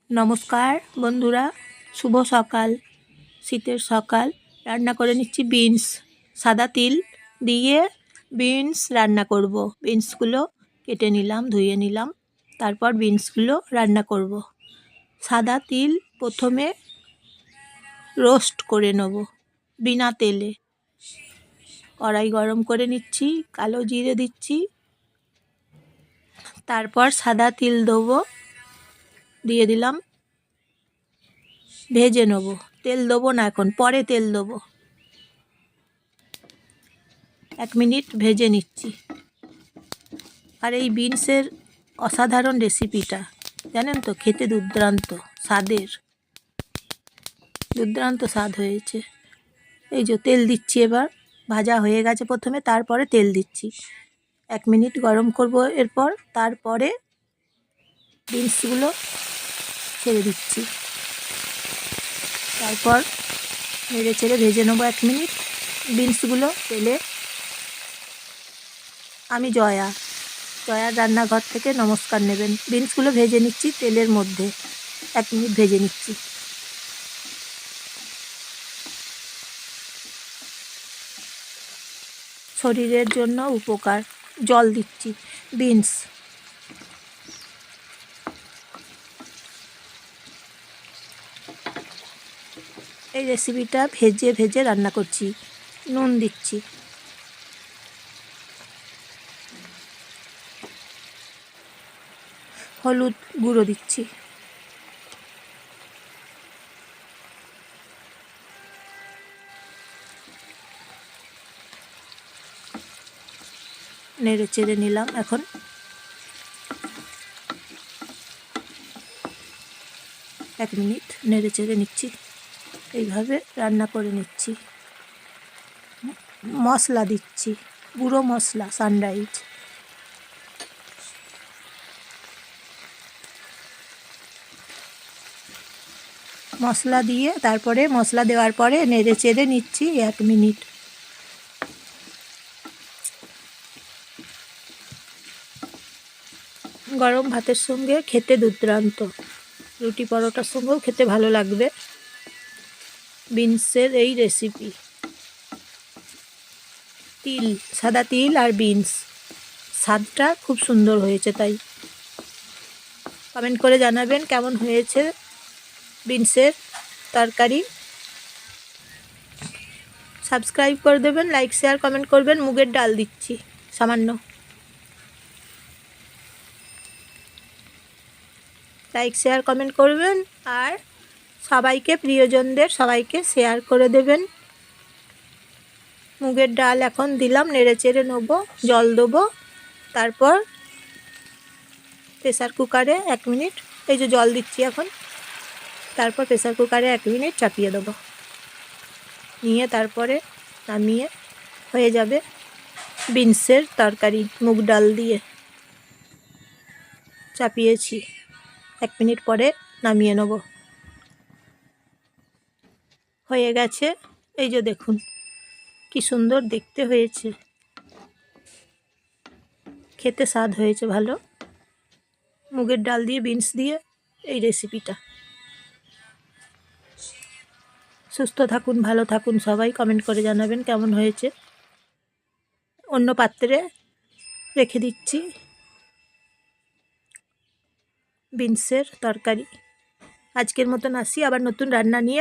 নমস্কার বন্ধুরা, শুভ সকাল। শীতের সকাল। রান্না করে নিচ্ছি বিনস। সাদা তিল দিয়ে বিনস রান্না করব। বিনসগুলো কেটে নিলাম, ধুয়ে নিলাম, তারপর বিনসগুলো রান্না করব। সাদা তিল প্রথমে রোস্ট করে নেব বিনা তেলে। কড়াই গরম করে নিচ্ছি, কালো জিরে দিচ্ছি, তারপর সাদা তিল দেবো, দিয়ে দিলাম, ভেজে নেব। তেল দেবো না এখন, পরে তেল দেবো। 1 মিনিট ভেজে নিচ্ছি। আর এই বিনসের অসাধারণ রেসিপিটা জানেন তো, খেতে দুর্দান্ত স্বাদের, দুর্দান্ত স্বাদ হয়েছে। এই যে তেল দিচ্ছি, এবার ভাজা হয়ে গেছে প্রথমে, তারপরে তেল দিচ্ছি। 1 মিনিট গরম করব, এরপর তারপরে বিনসগুলো ছেড়ে দিচ্ছি, তারপর নেড়ে চেড়ে ভেজে নেবো 1 মিনিট বিনসগুলো তেলে। আমি জয়ার রান্নাঘর থেকে নমস্কার নেবেন। বিনসগুলো ভেজে নিচ্ছি তেলের মধ্যে, 1 মিনিট ভেজে নিচ্ছি। শরীরের জন্য উপকার। জল দিচ্ছি। বিনস এই রেসিপিটা ভেজে ভেজে রান্না করছি। নুন দিচ্ছি, হলুদ গুঁড়ো দিচ্ছি, নেড়ে চেড়ে নিলাম। এখন 1 মিনিট নেড়ে চেড়ে নিচ্ছি, এইভাবে রান্না করে নিচ্ছি। মশলা দিচ্ছি, গুঁড়ো মশলা সানরাইজ, মশলা দিয়ে তারপরে মশলা দেওয়ার পরে নেড়ে চেড়ে নিচ্ছি 1 মিনিট। গরম ভাতের সঙ্গে খেতে দুর্দান্ত, রুটি পরোটার সঙ্গেও খেতে ভালো লাগবে বিনসের এই রেসিপি। তিল, সাদা তিল আর বিনস, স্বাদটা খুব সুন্দর হয়েছে। তাই কমেন্ট করে জানাবেন কেমন হয়েছে বিনসের তরকারি। সাবস্ক্রাইব করে দেবেন, লাইক শেয়ার কমেন্ট করবেন। মুগের ডাল দিচ্ছি সামান্য, লাইক শেয়ার কমেন্ট করবেন, আর সবাইকে, প্রিয়জনদের সবাইকে শেয়ার করে দেবেন। মুগের ডাল এখন দিলাম, নেড়ে চেড়ে নেবো, জল দেবো, তারপর প্রেসার কুকারে 1 মিনিট, এই যে জল দিচ্ছি এখন, তারপর প্রেসার কুকারে 1 মিনিট চাপিয়ে দেবো, নিয়ে তারপরে নামিয়ে হয়ে যাবে বিনসের তরকারি মুগ ডাল দিয়ে। চাপিয়েছি, 1 মিনিট পরে নামিয়ে নেব। হয়ে গেছে, এই যে দেখুন কি সুন্দর দেখতে হয়েছে, খেতে স্বাদ হয়েছে ভালো। মুগের ডাল দিয়ে বিনস দিয়ে এই রেসিপিটা। সুস্থ থাকুন, ভালো থাকুন সবাই। কমেন্ট করে জানাবেন কেমন হয়েছে। অন্য পাত্রে রেখে দিচ্ছি বিনসের তরকারি। আজকের মতন আসি, আবার নতুন রান্না নিয়ে।